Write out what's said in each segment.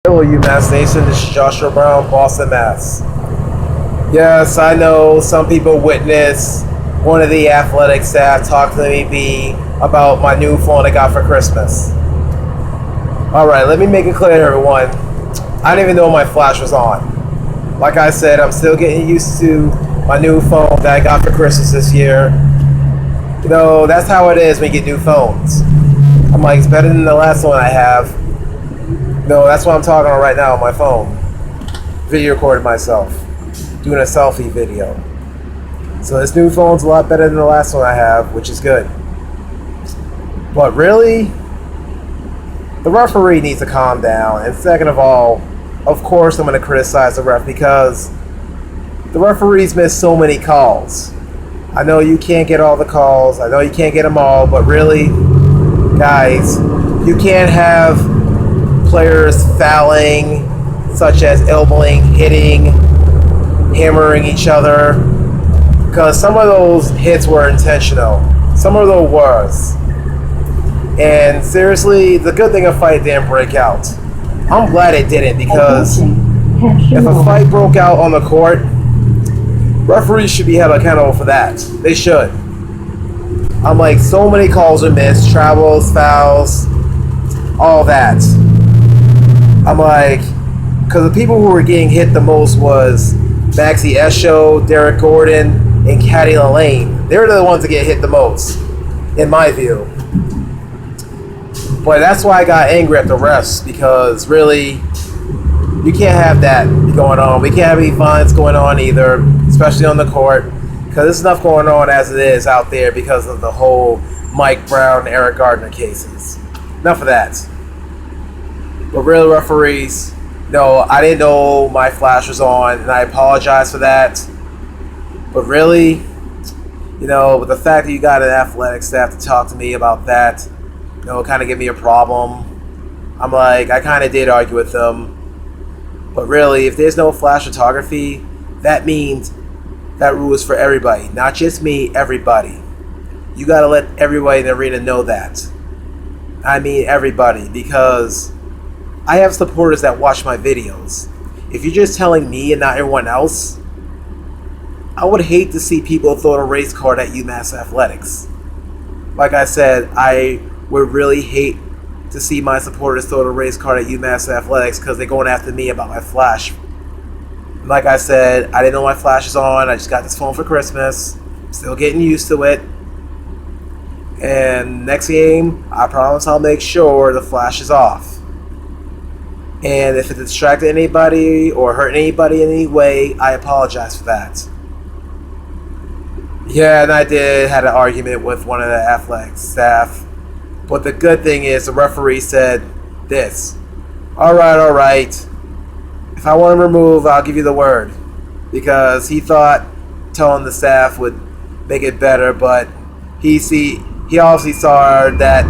Hello, UMass Nation. This is Joshua Brown, Boston, Mass. Yes, I know some people witnessed one of the athletic staff talk to me about my new phone I got for Christmas. Alright, let me make it clear to everyone. I didn't even know my flash was on. Like I said, I'm still getting used to my new phone that I got for Christmas this year. You know, that's how it is when you get new phones. I'm like, it's better than the last one I have. No, that's what I'm talking on right now on my phone. Video recording myself. Doing a selfie video. So this new phone's a lot better than the last one I have, which is good. But really, the referee needs to calm down. And second of all, of course I'm going to criticize the ref because the referees miss so many calls. I know you can't get all the calls. I know you can't get them all. But really, guys, you can't have players fouling, such as elbowing, hitting, hammering each other, because some of those hits were intentional. Some of those was. And seriously, the good thing a fight didn't break out. I'm glad it didn't, because if a fight broke out on the court, referees should be held accountable for that. They should. I'm like, so many calls are missed, travels, fouls, all that. I'm like, because the people who were getting hit the most was Maxie Esho, Derek Gordon, and Caddy Lane. They were the ones that get hit the most, in my view. But that's why I got angry at the refs, because really, you can't have that going on. We can't have any fines going on either, especially on the court, because there's enough going on as it is out there because of the whole Mike Brown and Eric Gardner cases. Enough of that. But really, referees, no, I didn't know my flash was on, and I apologize for that. But really, you know, with the fact that you got an athletic staff to talk to me about that, you know, kind of give me a problem. I'm like, I kind of did argue with them. But really, if there's no flash photography, that means that rule is for everybody. Not just me, everybody. You got to let everybody in the arena know that. I mean everybody, because I have supporters that watch my videos. If you're just telling me and not everyone else, I would hate to see people throw a race card at UMass Athletics. Like I said, I would really hate to see my supporters throw a race card at UMass Athletics because they're going after me about my flash. Like I said, I didn't know my flash is on. I just got this phone for Christmas. Still getting used to it. And next game, I promise I'll make sure the flash is off. And if it distracted anybody or hurt anybody in any way, I apologize for that. Yeah, and I had an argument with one of the athletic staff. But the good thing is the referee said this. Alright. If I want to remove, I'll give you the word. Because he thought telling the staff would make it better, but he obviously saw that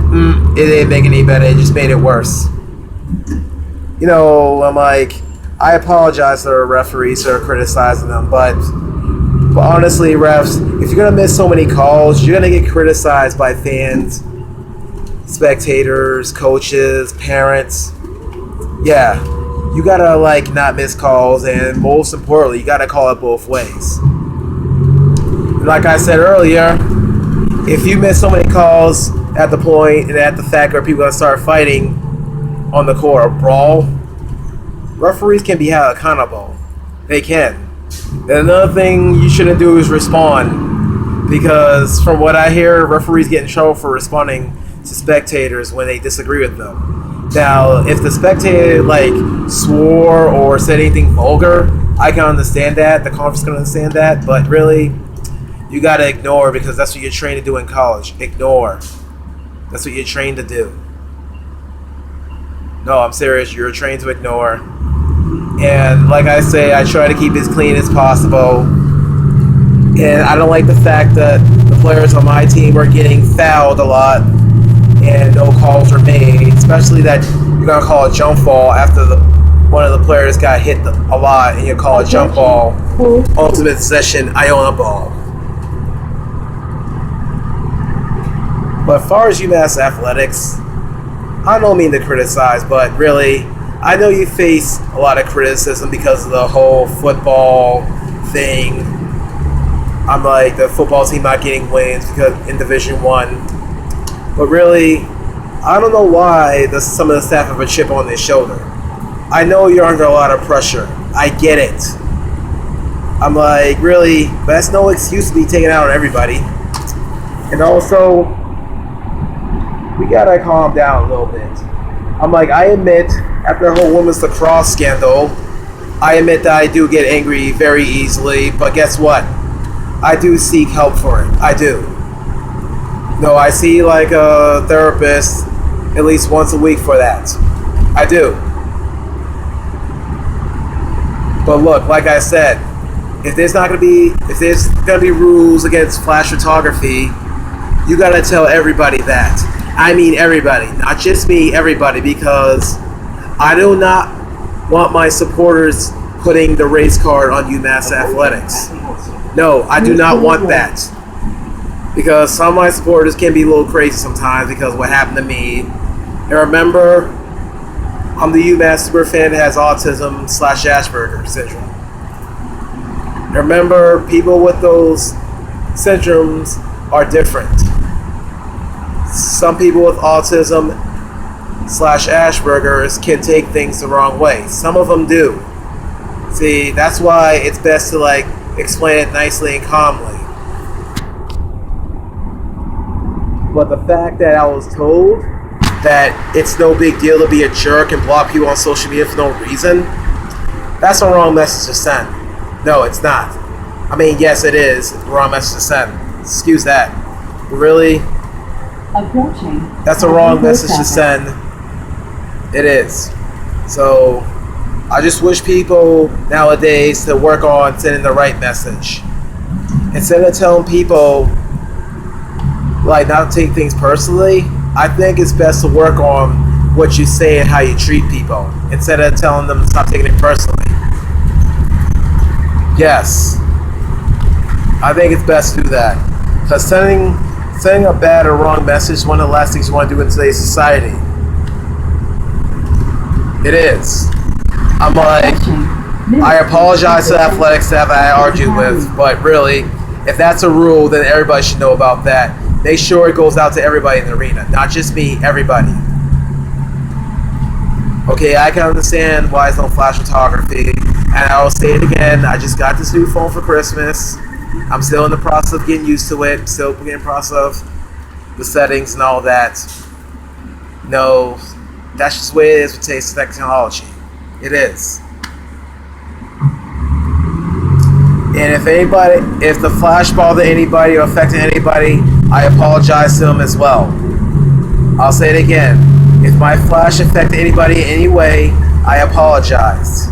it didn't make it any better, it just made it worse. You know, I'm like, I apologize to the referees for criticizing them, but honestly, refs, if you're going to miss so many calls, you're going to get criticized by fans, spectators, coaches, parents. Yeah, you got to, like, not miss calls, and most importantly, you got to call it both ways. Like I said earlier, if you miss so many calls at the point and at the fact where people are going to start fighting on the court or brawl, referees can be held accountable. They can. And another thing you shouldn't do is respond, because from what I hear, referees get in trouble for responding to spectators when they disagree with them. Now, if the spectator swore or said anything vulgar, I can understand that. The conference can understand that, but really, you gotta ignore, because that's what you're trained to do in college. Ignore. That's what you're trained to do. No, I'm serious. You're trained to ignore. And like I say, I try to keep it as clean as possible. And I don't like the fact that the players on my team are getting fouled a lot and no calls are made. Especially that you're going to call a jump ball after one of the players got hit a lot, and you call a jump ball, ultimate possession, Iona ball. But as far as UMass Athletics, I don't mean to criticize, but really, I know you face a lot of criticism because of the whole football thing. I'm like the football team not getting wins because in Division One, but really, I don't know why some of the staff have a chip on their shoulder. I know you're under a lot of pressure. I get it. I'm like, really, but that's no excuse to be taken out on everybody. And also, we gotta calm down a little bit. I'm like, I admit, after the whole women's lacrosse scandal, I admit that I do get angry very easily, but guess what? I do seek help for it. I do. No, I see like a therapist at least once a week for that. I do. But look, like I said, if there's gonna be rules against flash photography, you gotta tell everybody that. I mean everybody, not just me, everybody, because I do not want my supporters putting the race card on UMass Athletics. No, I do not want that. Because some of my supporters can be a little crazy sometimes because of what happened to me. And remember, I'm the UMass super fan that has autism/Asperger syndrome. And remember, people with those syndromes are different. Some people with autism/Asperger's can take things the wrong way. Some of them do. See, that's why it's best to like explain it nicely and calmly. But the fact that I was told that it's no big deal to be a jerk and block people on social media for no reason, that's a wrong message to send. No, it's not. I mean, yes, it is the wrong message to send. Excuse that. Really? Approaching. That's a wrong message to send. It is. So, I just wish people nowadays to work on sending the right message. Instead of telling people, like, not to take things personally, I think it's best to work on what you say and how you treat people, instead of telling them to stop taking it personally. Yes. I think it's best to do that. Because sending a bad or wrong message is one of the last things you want to do in today's society. It is. I'm like, I apologize to the athletic staff I argued with, but really, if that's a rule, then everybody should know about that. Make sure it goes out to everybody in the arena, not just me, everybody. Okay, I can understand why it's no flash photography, and I'll say it again, I just got this new phone for Christmas. I'm still in the process of getting used to it, still in the process of the settings and all that. No, that's just the way it is with today's technology. It is. And if the flash bothered anybody or affected anybody, I apologize to them as well. I'll say it again. If my flash affected anybody in any way, I apologize.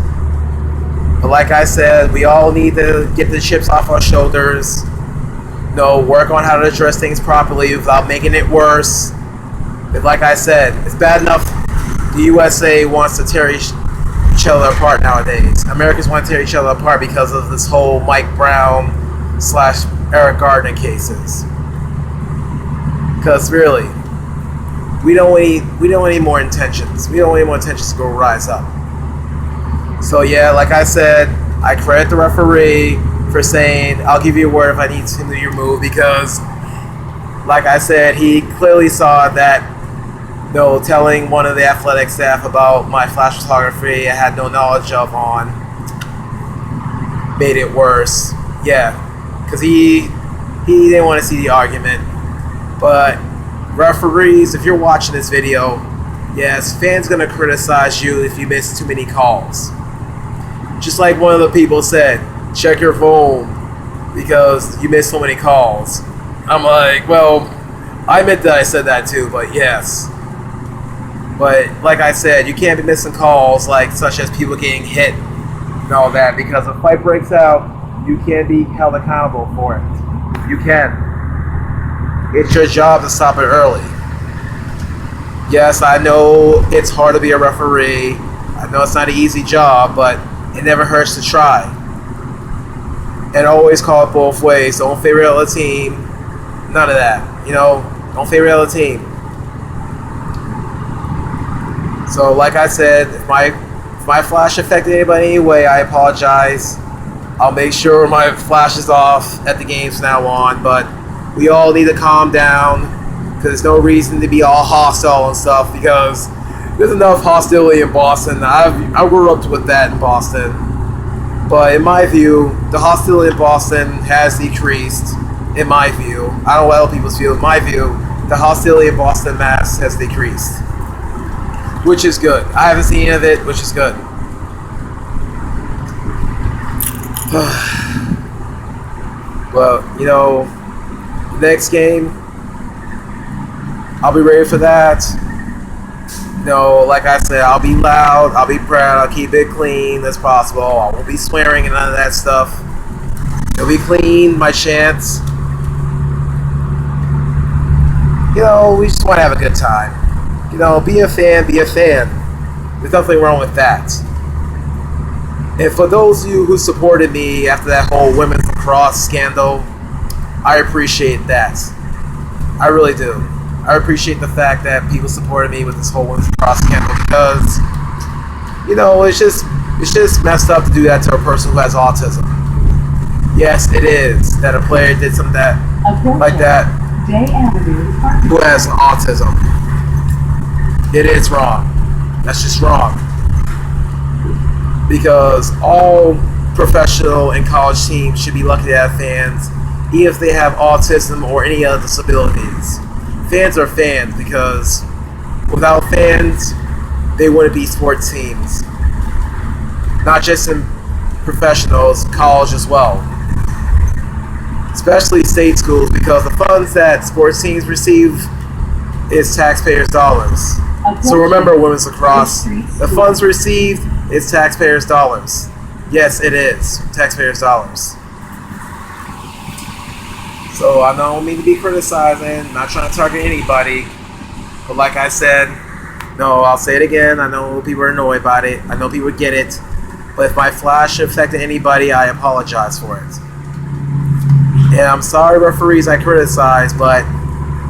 But like I said, we all need to get the chips off our shoulders. Work on how to address things properly without making it worse. But like I said, it's bad enough the USA wants to tear each other apart nowadays. Americans want to tear each other apart because of this whole Mike Brown/Eric Gardner cases. Because really, we don't need more intentions. We don't need more intentions to go rise up. So yeah, like I said, I credit the referee for saying, I'll give you a word if I need him to be removed, because like I said, he clearly saw that telling one of the athletic staff about my flash photography I had no knowledge of on made it worse. Yeah, because he didn't want to see the argument. But referees, if you're watching this video, yes, fans gonna criticize you if you miss too many calls. Just like one of the people said, check your phone because you missed so many calls. I'm like, well, I admit that I said that too, but yes. But like I said, you can't be missing calls such as people getting hit and all that, because if a fight breaks out, you can be held accountable for it. You can. It's your job to stop it early. Yes, I know it's hard to be a referee. I know it's not an easy job, but it never hurts to try. And always call it both ways. Don't favor the other team. None of that. Don't favor the other team. So like I said, if my my flash affected anybody anyway, I apologize. I'll make sure my flash is off at the games from now on, but we all need to calm down because there's no reason to be all hostile and stuff because there's enough hostility in Boston. I grew up with that in Boston. But in my view, the hostility in Boston has decreased, in my view. I don't know what other people's view. In my view, the hostility in Boston, Mass has decreased, which is good. I haven't seen any of it, which is good. Well, next game, I'll be ready for that. Like I said, I'll be loud, I'll be proud, I'll keep it clean as possible. I won't be swearing and none of that stuff. It'll be clean, my chants. We just want to have a good time. Be a fan, be a fan. There's nothing wrong with that. And for those of you who supported me after that whole women's lacrosse scandal, I appreciate that. I really do. I appreciate the fact that people supported me with this whole women's lacrosse scandal because, it's just messed up to do that to a person who has autism. Yes, it is that a player did something like that who has autism. It is wrong. That's just wrong. Because all professional and college teams should be lucky to have fans, even if they have autism or any other disabilities. Fans are fans because without fans, they wouldn't be sports teams. Not just in professionals, college as well. Especially state schools because the funds that sports teams receive is taxpayers' dollars. So remember, women's lacrosse, the funds received is taxpayers' dollars. Yes, it is taxpayers' dollars. So I don't mean to be criticizing, not trying to target anybody, but like I said, I'll say it again. I know people are annoyed about it. I know people get it. But if my flash affected anybody, I apologize for it. And I'm sorry, referees, I criticize, but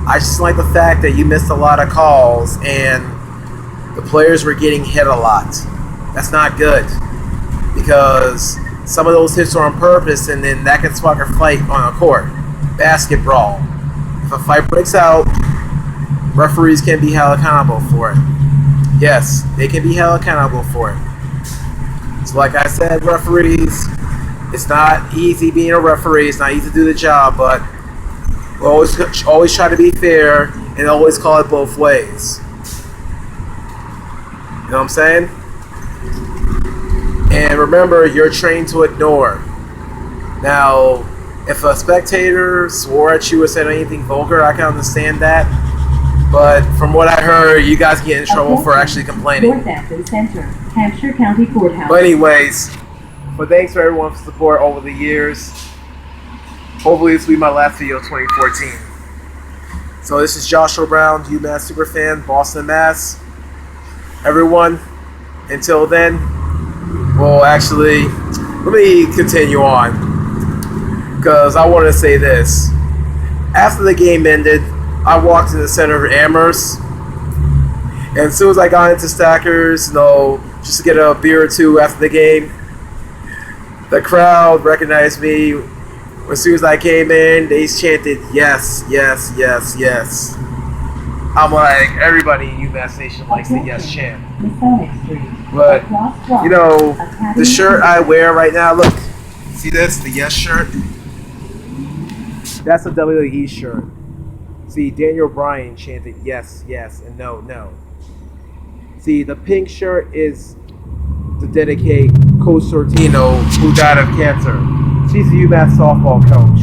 I just like the fact that you missed a lot of calls and the players were getting hit a lot. That's not good because some of those hits are on purpose and then that can spark a fight on a court. Basketbrawl. If a fight breaks out, referees can be held accountable for it. Yes, they can be held accountable for it. So like I said, referees, it's not easy being a referee. It's not easy to do the job, but we'll always try to be fair and always call it both ways. You know what I'm saying? And remember, you're trained to ignore. Now, if a spectator swore at you or said anything vulgar, I can understand that. But from what I heard, you guys get in trouble for actually complaining. North Athens Center, Hampshire County Courthouse. But anyways, thanks for everyone's support over the years. Hopefully this will be my last video of 2014. So this is Joshua Brown, UMass Superfan, Boston, Mass. Everyone, until then, let me continue on. Because I want to say this. After the game ended, I walked in the center of Amherst, and as soon as I got into Stackers, just to get a beer or two after the game, the crowd recognized me. As soon as I came in, they chanted, yes, yes, yes, yes. I'm like, everybody in UMass Nation likes the yes chant. But, the shirt I wear right now, look, see this, the yes shirt? That's a WWE shirt. See, Daniel Bryan chanted yes, yes, and no, no. See, the pink shirt is to dedicate Coach Sortino, who died of cancer. She's a UMass softball coach.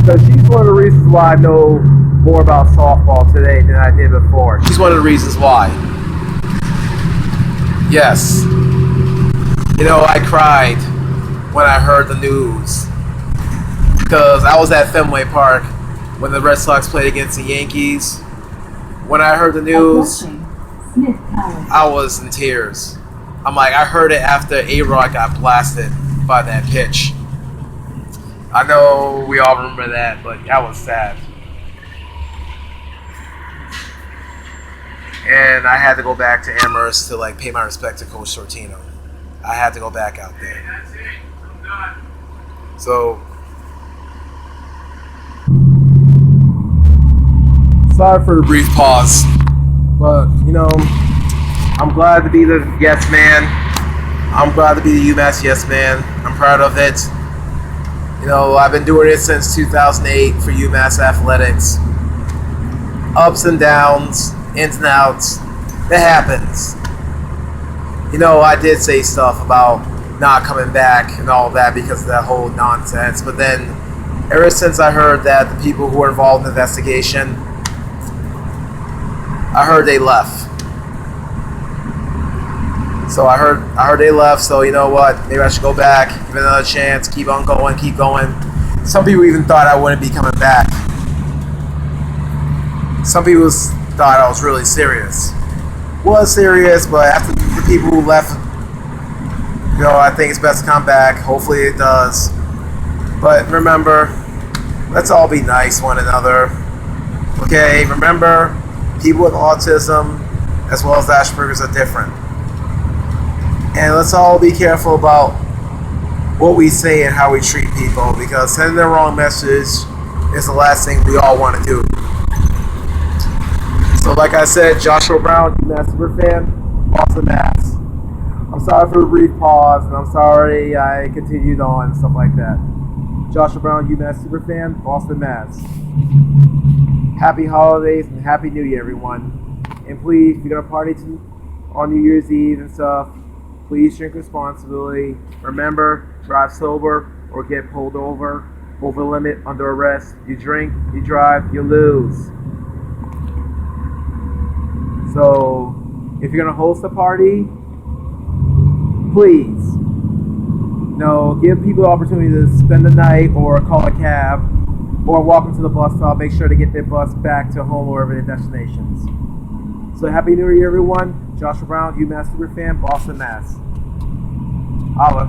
So she's one of the reasons why I know more about softball today than I did before. She's one of the reasons why. Yes. I cried when I heard the news. Because I was at Fenway Park when the Red Sox played against the Yankees. When I heard the news, I was in tears. I'm like, I heard it after A-Rod got blasted by that pitch. I know we all remember that, but that was sad. and I had to go back to Amherst to like pay my respect to Coach Sortino. I had to go back out there. That's it. I'm done. So, sorry for the brief pause, but you know, I'm glad to be the yes man. I'm glad to be the UMass yes man. I'm proud of it. You know, I've been doing it since 2008 for UMass Athletics. Ups and downs, ins and outs. It happens. You know, I did say stuff about not coming back and all that because of that whole nonsense. But then, ever since I heard that the people who were involved in the investigation, I heard they left. So I heard they left. So you know what? Maybe I should go back, give it another chance, keep on going, keep going. Some people even thought I wouldn't be coming back. Some people thought I was really serious. Was serious, but after the people who left, you know, I think it's best to come back. Hopefully it does. But remember, let's all be nice to one another. Okay, remember, people with autism as well as Asperger's are different. And let's all be careful about what we say and how we treat people, because sending the wrong message is the last thing we all want to do. So like I said, Joshua Brown, UMass Superfan, Boston Mass. I'm sorry for the brief pause, and I'm sorry I continued on and stuff like that. Joshua Brown, UMass Superfan, Boston Mass. Happy holidays and Happy New Year, everyone. And please, if you're going to party on New Year's Eve and stuff, please drink responsibly. Remember, drive sober or get pulled over the limit, under arrest. You drink, you drive, you lose. So, if you're going to host a party, please, give people the opportunity to spend the night or call a cab or walk them to the bus stop. Make sure to get their bus back to home or wherever their destinations. So, Happy New Year, everyone. Joshua Brown, UMass Superfan, Boston, Mass. Holla.